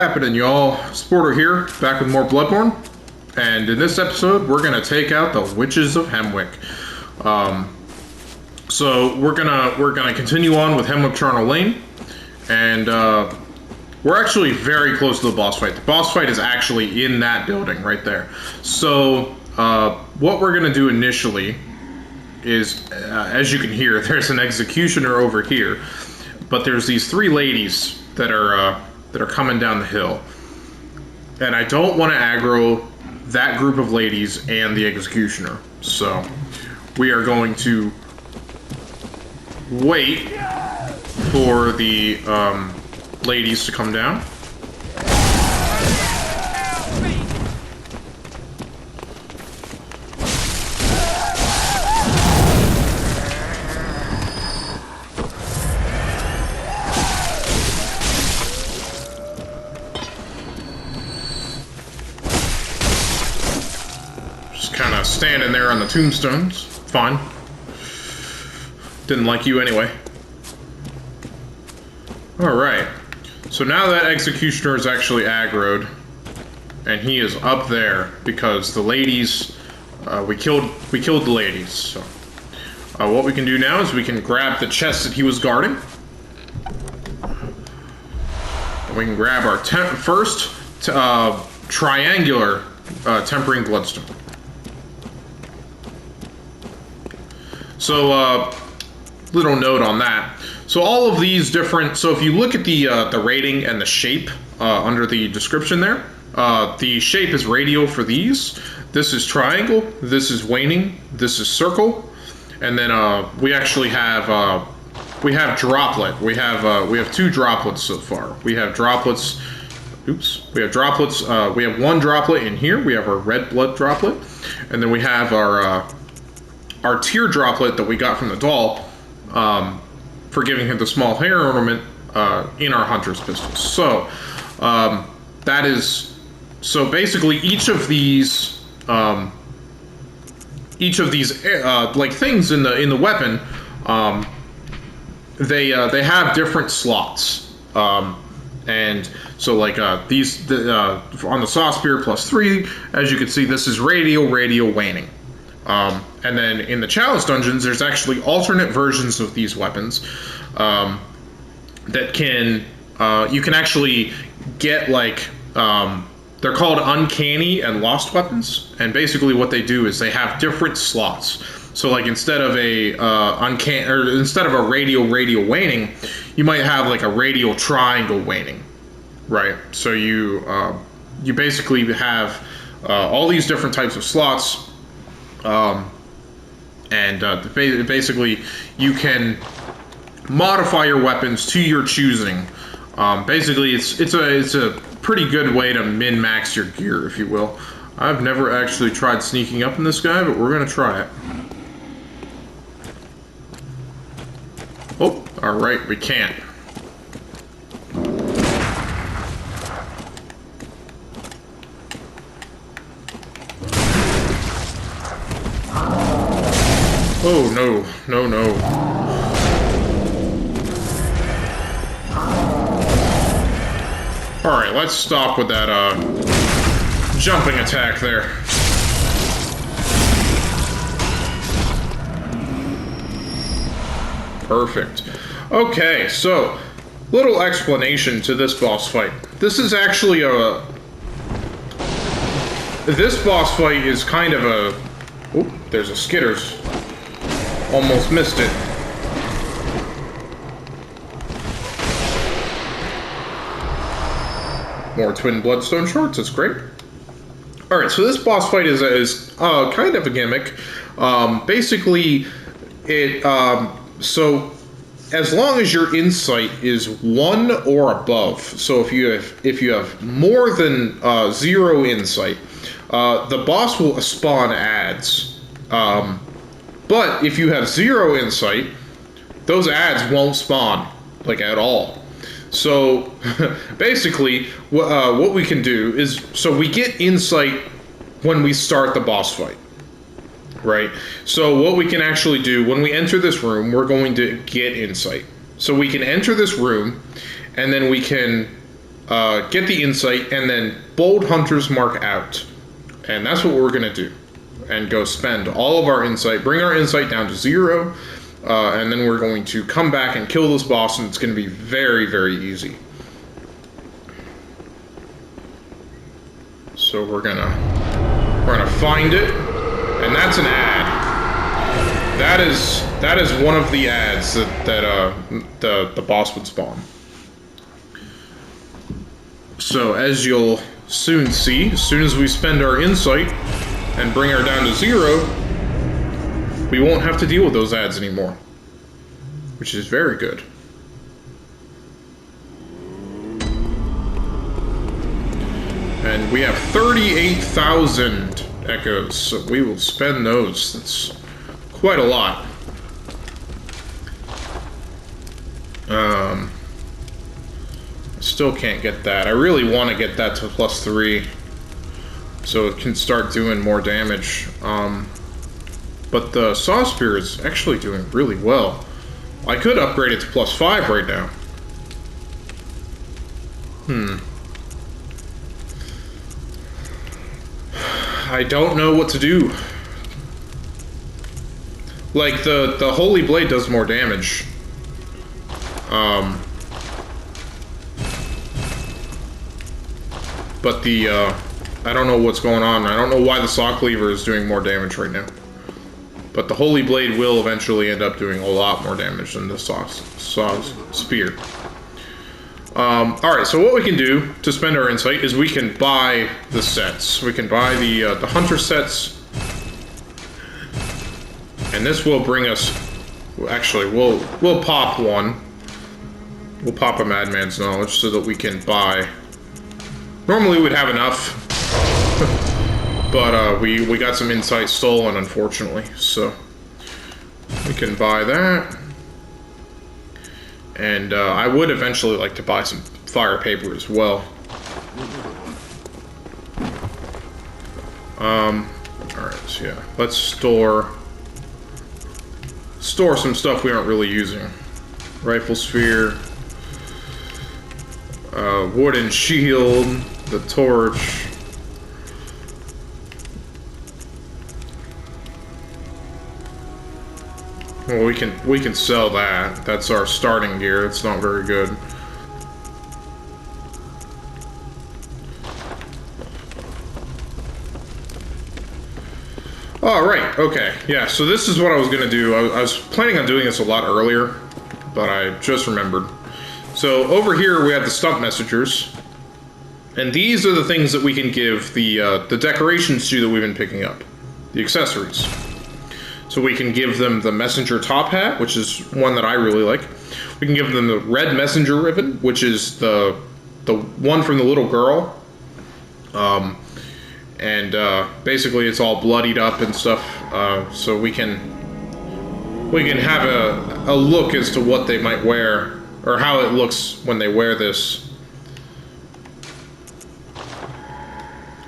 Happening, y'all? SpOrder here, back with more Bloodborne, and in this episode, we're gonna take out the Witches of Hemwick. So we're gonna continue on with Hemwick Charnel Lane, and we're actually very close to the boss fight. The boss fight is actually in that building right there. So what we're gonna do initially is, as you can hear, there's an executioner over here, but there's these three ladies that are coming down the hill. And I don't want to aggro that group of ladies and the executioner. So we are going to wait for the ladies to come down. Kind of standing there on the tombstones. Fine. Didn't like you anyway. Alright. So now that executioner is actually aggroed, and he is up there because the ladies, we killed the ladies. So what we can do now is we can grab the chest that he was guarding. And we can grab our first triangular tempering bloodstone. So, little note on that. So all of these different, so if you look at the rating and the shape under the description there, the shape is radial for these. This is triangle, this is waning, this is circle, and then we actually have droplet. We have two droplets so far. We have droplets. Oops. We have droplets. We have one droplet in here. We have our red blood droplet, and then we have our tear droplet that we got from the doll for giving him the small hair ornament in our hunter's pistols. So that is, so basically each of these like things in the weapon, they have different slots. And so like these on the saw spear +3, as you can see, this is radial waning. And then in the Chalice Dungeons, there's actually alternate versions of these weapons that can, you can actually get like, they're called uncanny and lost weapons. And basically what they do is they have different slots. So like instead of a instead of a radial waning, you might have like a radial triangle waning, right? So you basically have all these different types of slots. Basically, you can modify your weapons to your choosing. Basically, it's a pretty good way to min-max your gear, if you will. I've never actually tried sneaking up on this guy, but we're gonna try it. Oh, all right, we can't. Oh, no. Alright, let's stop with that, jumping attack there. Perfect. Okay, so, little explanation to this boss fight. This is actually this boss fight is kind of a... Oh, there's a Skitters. Almost missed it. More twin bloodstone shards, that's great. Alright, so this boss fight is kind of a gimmick. Basically, it, so as long as your insight is 1 or above, so if you have more than 0 insight, the boss will spawn ads. But if you have 0 insight, those ads won't spawn, like, at all. So, basically, what we can do is, so we get insight when we start the boss fight, right? So what we can actually do, when we enter this room, we're going to get insight. So we can enter this room, and then we can get the insight, and then bold hunter's mark out. And that's what we're going to do. And go spend all of our insight, bring our insight down to 0, and then we're going to come back and kill this boss, and it's going to be very, very easy. So we're gonna find it, and that's an ad. That is one of the ads that the boss would spawn. So as you'll soon see, as soon as we spend our insight and bring her down to 0, we won't have to deal with those ads anymore, which is very good. And we have 38,000 echoes, so we will spend those. That's quite a lot. Still can't get that. I really want to get that to +3 so it can start doing more damage. But the Saw Spear is actually doing really well. I could upgrade it to +5 right now. I don't know what to do. Like, the Holy Blade does more damage. But the, I don't know what's going on. I don't know why the Saw Cleaver is doing more damage right now. But the Holy Blade will eventually end up doing a lot more damage than the Saw Spear. Alright, so what we can do to spend our insight is we can buy the sets. We can buy the Hunter sets. And this will bring us... Actually, we'll pop one. We'll pop a Madman's Knowledge so that we can buy... Normally we'd have enough. But we got some insight stolen, unfortunately. So we can buy that. And I would eventually like to buy some fire paper as well. Alright, so yeah. Let's store some stuff we aren't really using. Rifle sphere. Wooden shield. The torch. Well, we can sell that. That's our starting gear. It's not very good. Oh, right. Okay. Yeah, so this is what I was going to do. I was planning on doing this a lot earlier, but I just remembered. So over here we have the stump messengers. And these are the things that we can give the decorations to that we've been picking up. The accessories. So we can give them the messenger top hat, which is one that I really like. We can give them the red messenger ribbon, which is the one from the little girl. Basically it's all bloodied up and stuff. So we can have a look as to what they might wear, or how it looks when they wear this.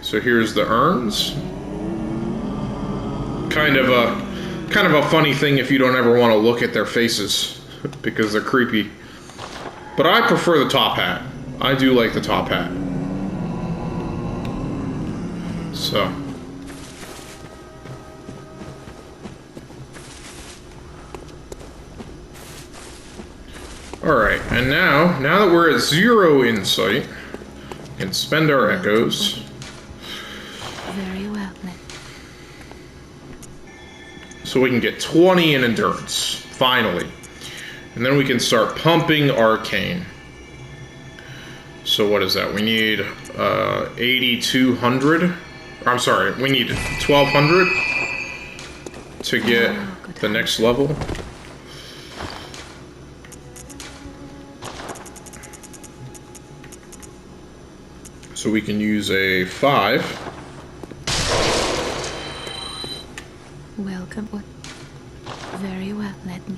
So here's the urns. Kind of a funny thing if you don't ever want to look at their faces because they're creepy. But I prefer the top hat. I do like the top hat. So. Alright, and now that we're at 0 insight, we can spend our echoes. Very well, then. So we can get 20 in endurance, finally. And then we can start pumping arcane. So what is that? We need 8,200. I'm sorry, we need 1,200 to get the next level. So we can use a 5. Welcome. Very well, let me.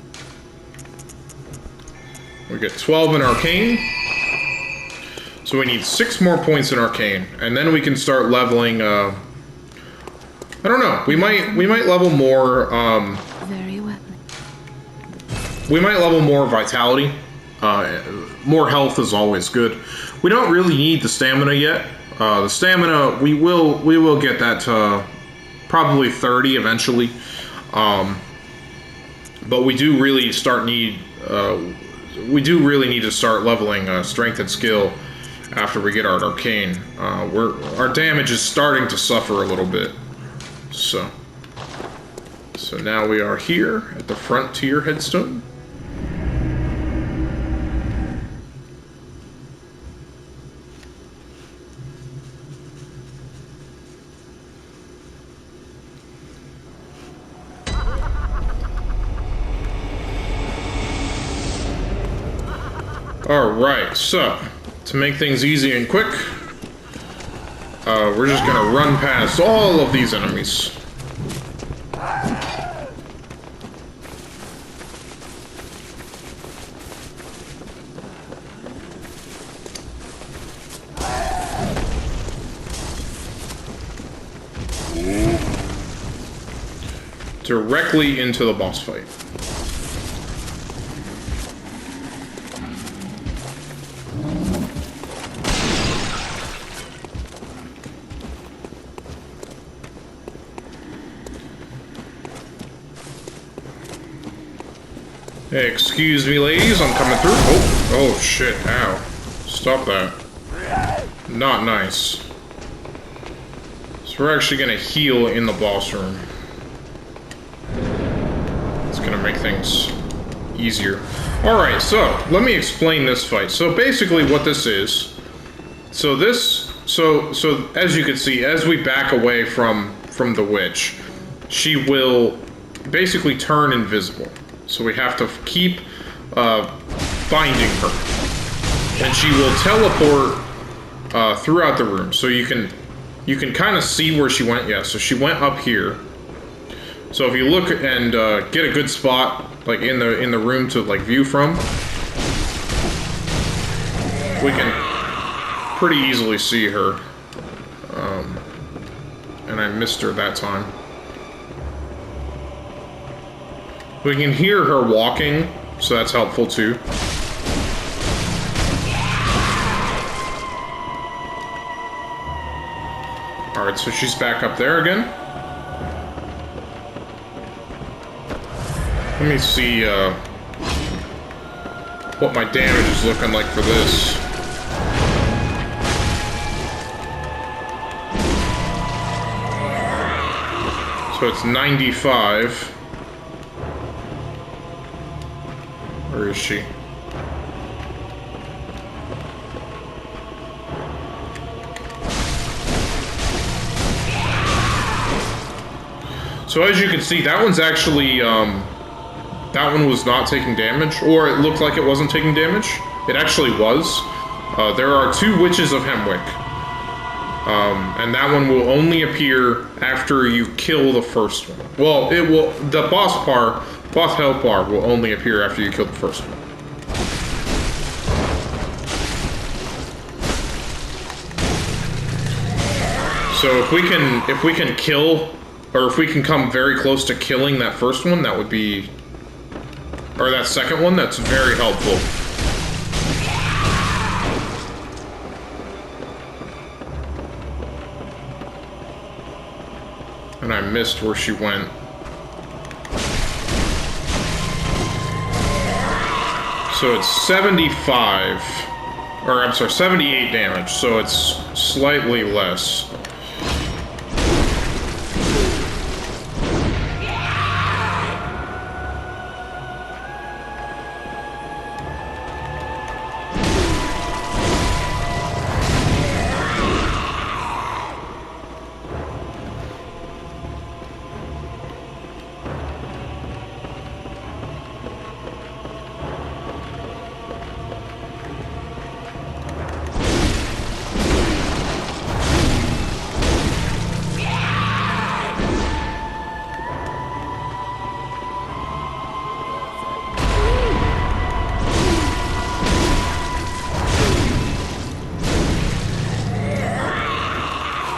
We get 12 in arcane. So we need 6 more points in arcane, and then we can start leveling. I don't know. We might level more. Very well. We might level more vitality. More health is always good. we don't really need the stamina yet. The stamina, we will get that to probably 30 eventually. But we do really need to start leveling strength and skill after we get our arcane. Our damage is starting to suffer a little bit. So now we are here at the Frontier Headstone. Alright, so, to make things easy and quick, we're just gonna run past all of these enemies. Directly into the boss fight. Hey, excuse me, ladies, I'm coming through. Oh shit, ow. Stop that. Not nice. So we're actually gonna heal in the boss room. It's gonna make things easier. Alright, so, let me explain this fight. So basically what this is, so as you can see, as we back away from the witch, she will basically turn invisible. So we have to keep finding her. And she will teleport throughout the room. So you can kind of see where she went. Yeah, so she went up here. So if you look and get a good spot, like in the room to like view from, we can pretty easily see her. And I missed her that time. We can hear her walking, so that's helpful too. Alright, so she's back up there again. Let me see what my damage is looking like for this. So it's 95. Where is she? So as you can see, that one's actually, that one was not taking damage, or it looked like it wasn't taking damage. It actually was. There are 2 Witches of Hemwick. And that one will only appear after you kill the first one. Well, it will, the boss health bar will only appear after you kill the first one. So if we can kill, or if we can come very close to killing that first one, that would be, or that second one, that's very helpful. And I missed where she went. So it's 75, or I'm sorry, 78 damage, so it's slightly less.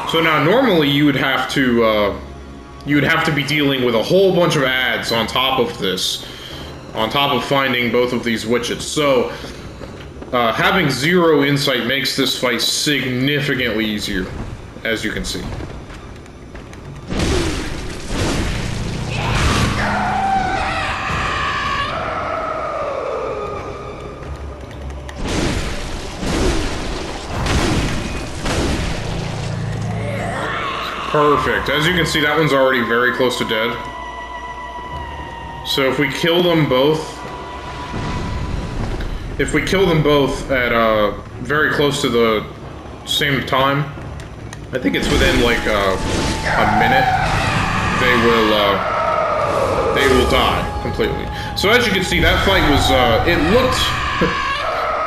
So now, normally you would have to be dealing with a whole bunch of ads on top of this, on top of finding both of these witches. So having 0 insight makes this fight significantly easier, as you can see. Perfect. As you can see, that one's already very close to dead. So if we kill them both... If we kill them both at very close to the same time, I think it's within like a minute, they will die completely. So as you can see, that fight was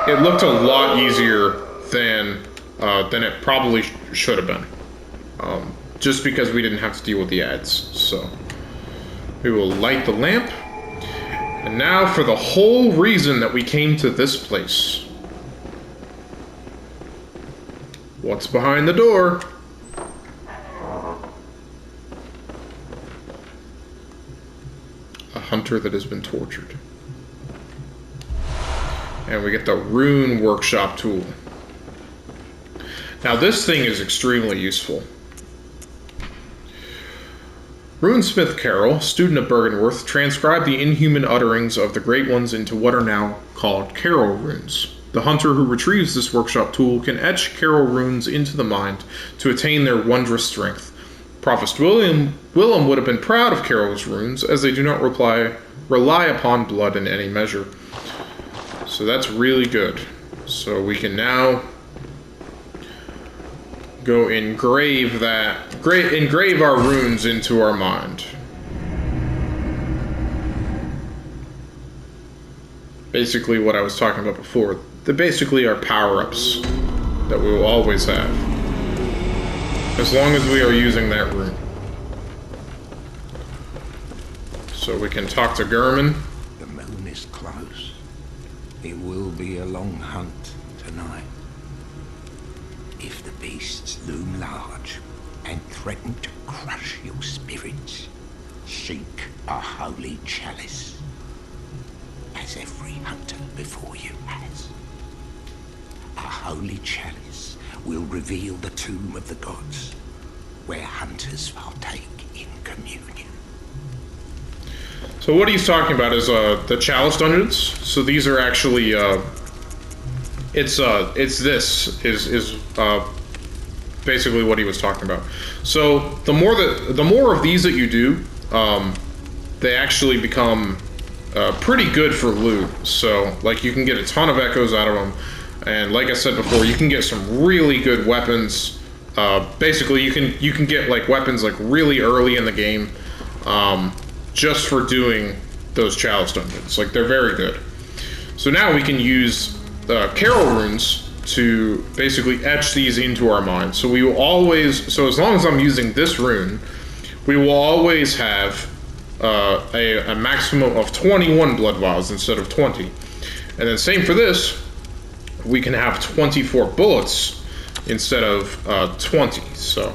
it looked a lot easier than it probably should have been. Just because we didn't have to deal with the ads. So we will light the lamp. And now for the whole reason that we came to this place. What's behind the door? A hunter that has been tortured. And we get the rune workshop tool. Now this thing is extremely useful. Runesmith Carroll, student of Bergenworth, transcribed the inhuman utterings of the Great Ones into what are now called Carroll runes. The hunter who retrieves this workshop tool can etch Carroll runes into the mind to attain their wondrous strength. Prophet Willem would have been proud of Carroll's runes, as they do not rely upon blood in any measure. So that's really good. So we can now go engrave our runes into our mind. Basically what I was talking about before. They basically are power-ups that we will always have. As long as we are using that rune. So we can talk to Gurman. The moon is close. It will be a long hunt tonight. If the beasts loom large and threaten to crush your spirits, seek a holy chalice, as every hunter before you has. A holy chalice will reveal the tomb of the gods, where hunters partake in communion. So what he's talking about is the Chalice Dungeons. So these are actually basically what he was talking about. So the more of these that you do, they actually become pretty good for loot. So like you can get a ton of echoes out of them, and like I said before, you can get some really good weapons. Basically, you can get like weapons like really early in the game, just for doing those Chalice Dungeons. Like they're very good. So now we can use Carroll runes to basically etch these into our mind. So we will always, so as long as I'm using this rune, we will always have a maximum of 21 blood vials instead of 20. And then same for this, we can have 24 bullets instead of 20. So,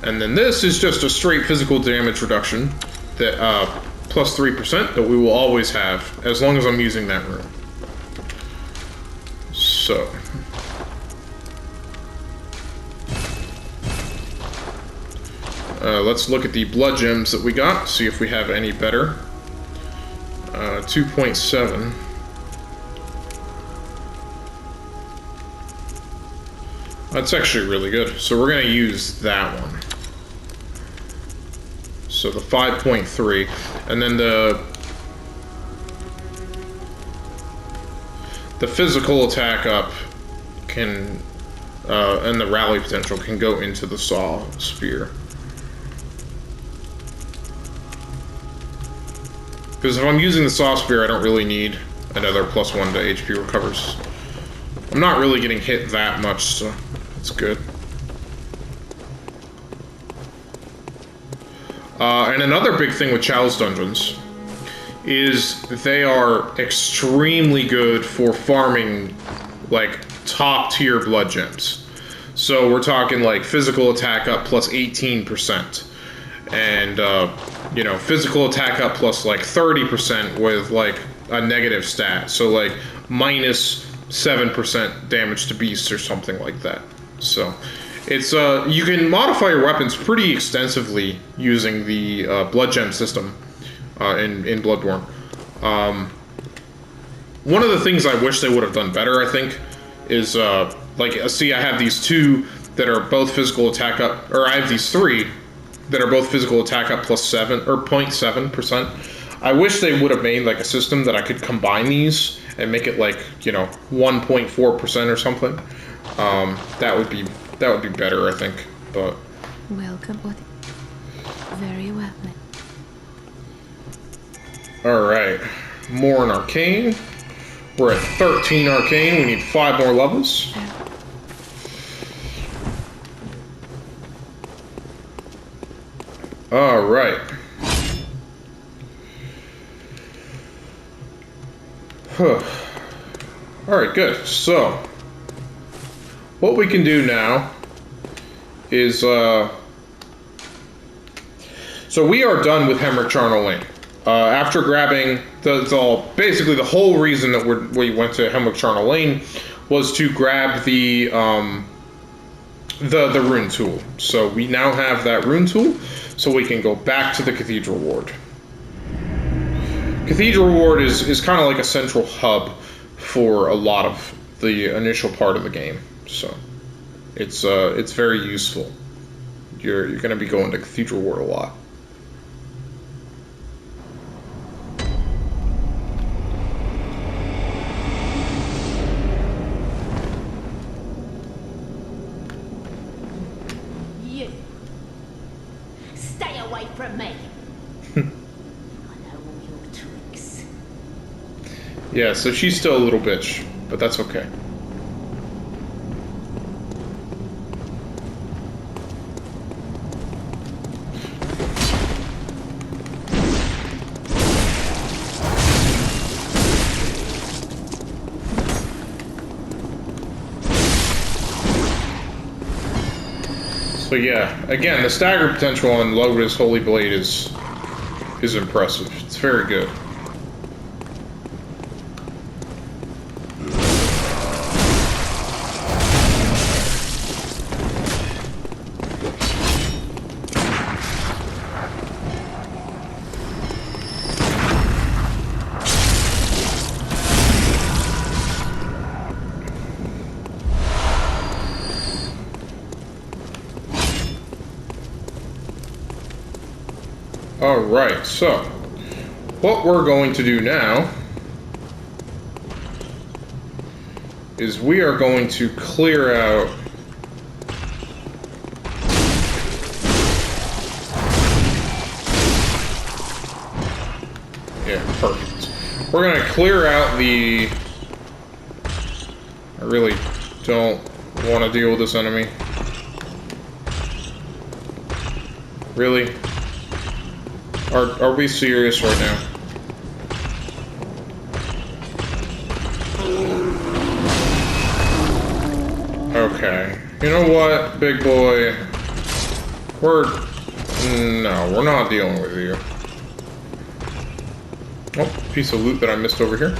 and then this is just a straight physical damage reduction that plus 3% that we will always have as long as I'm using that rune. So let's look at the blood gems that we got, see if we have any better. 2.7. That's actually really good. So we're going to use that one. So the 5.3. And then the physical attack up can, and the rally potential can go into the saw spear. Because if I'm using the saw spear, I don't really need another +1 to HP recovers. I'm not really getting hit that much, so it's good. And another big thing with Chalice Dungeons is they are extremely good for farming like top tier blood gems. So we're talking like physical attack up plus 18%, and you know, physical attack up plus like 30% with like a negative stat. So like minus 7% damage to beasts or something like that. So it's you can modify your weapons pretty extensively using the blood gem system in Bloodborne. One of the things I wish they would have done better, I think, is see, I have these two that are both physical attack up, or I have these three that are both physical attack up plus 7 or 0.7%. I wish they would have made like a system that I could combine these and make it like, 1.4% or something. That would be better, I think. But Welcome. What? Very well. all right, more in arcane. We're at 13 arcane. We need 5 more levels. All right. All right, good. So, what we can do now is, so we are done with Hemwick Charnel Lane. After grabbing basically the whole reason that we went to Hemwick Charnel Lane was to grab the rune tool. So we now have that rune tool, so we can go back to the Cathedral Ward. Cathedral Ward is kind of like a central hub for a lot of the initial part of the game. So it's very useful. You're going to be going to Cathedral Ward a lot. Stay away from me. I know all your tricks. Yeah, so she's still a little bitch, but that's okay. So yeah, again, the stagger potential on Lotus Holy Blade is impressive. It's very good. Alright, so what we're going to do now is we are going to clear out perfect. We're going to clear out the... I really don't want to deal with this enemy. Really? Are we serious right now? Okay. You know what, big boy? No, we're not dealing with you. Oh, piece of loot that I missed over here.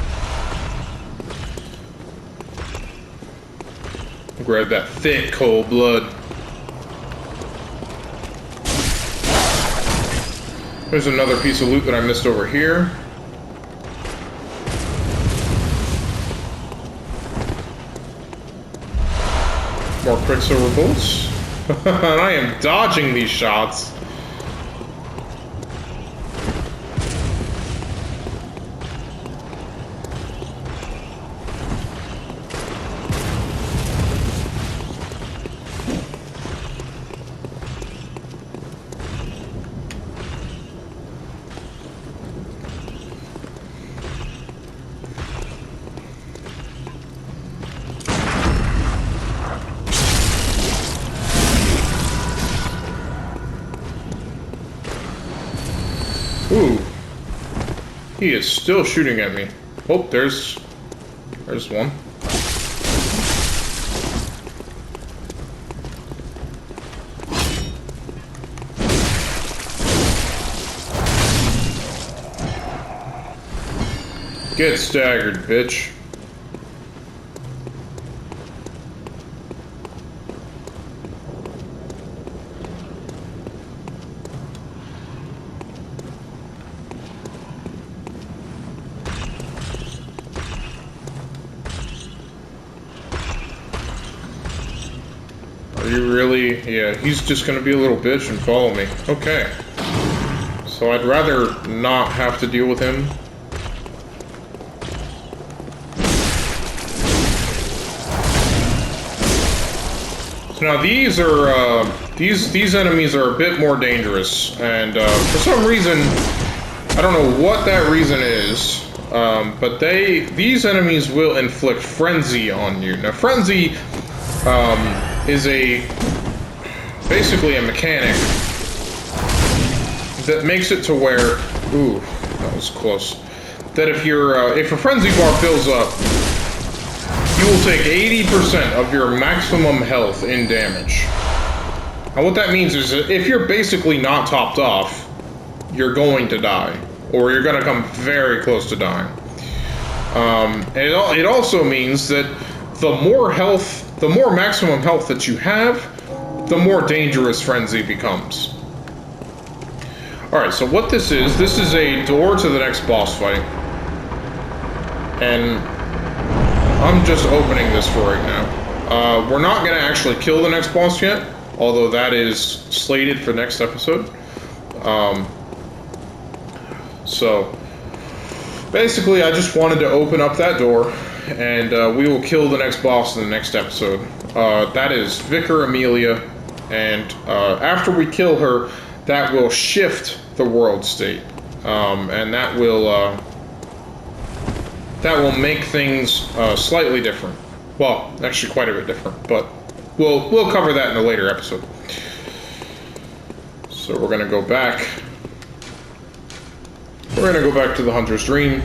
Grab that thick, cold blood. There's another piece of loot that I missed over here. More Quicksilver bolts. And I am dodging these shots. Ooh. He is still shooting at me. Oh, there's one. Get staggered, bitch. you really? Yeah, he's just gonna be a little bitch and follow me. Okay. So I'd rather not have to deal with him. So now these are, these enemies are a bit more dangerous, and for some reason, I don't know what that reason is, but these enemies will inflict frenzy on you. Now frenzy is basically a mechanic that makes it to where, ooh, that was close. That if a frenzy bar fills up, you will take 80% of your maximum health in damage. Now what that means is that if you're basically not topped off, you're going to die, or you're going to come very close to dying. It also means that the more maximum health that you have, the more dangerous frenzy becomes. Alright, so what this is a door to the next boss fight. And I'm just opening this for right now. We're not going to actually kill the next boss yet, although that is slated for next episode. So, basically, I just wanted to open up that door, and we will kill the next boss in the next episode. That is Vicar Amelia, and after we kill her, that will shift the world state, and that will make things slightly different. Well, actually, quite a bit different, but we'll cover that in a later episode. So we're gonna go back. We're gonna go back to the Hunter's Dream.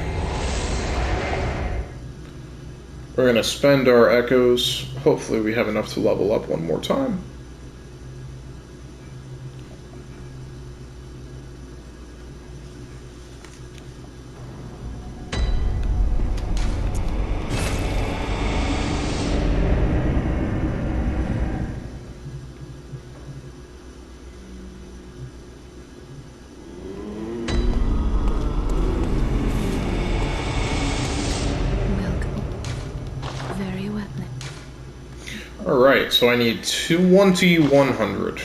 We're gonna spend our echoes. Hopefully we have enough to level up one more time. Alright, so I need 100.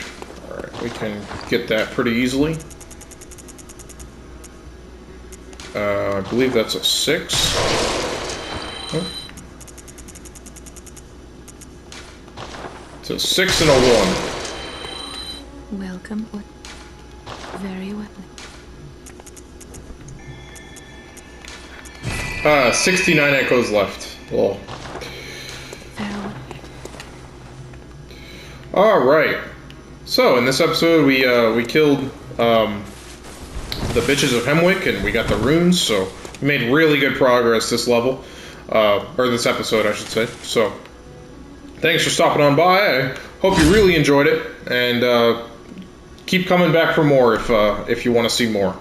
Alright, we can get that pretty easily. I believe that's a 6. Oh. It's a 6 and a 1. Welcome. Very well. 69 echoes left. Lol. Alright, so in this episode we killed the bitches of Hemwick, and we got the runes, so we made really good progress this level, or this episode I should say. So thanks for stopping on by. I hope you really enjoyed it, and keep coming back for more if you want to see more.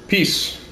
Peace.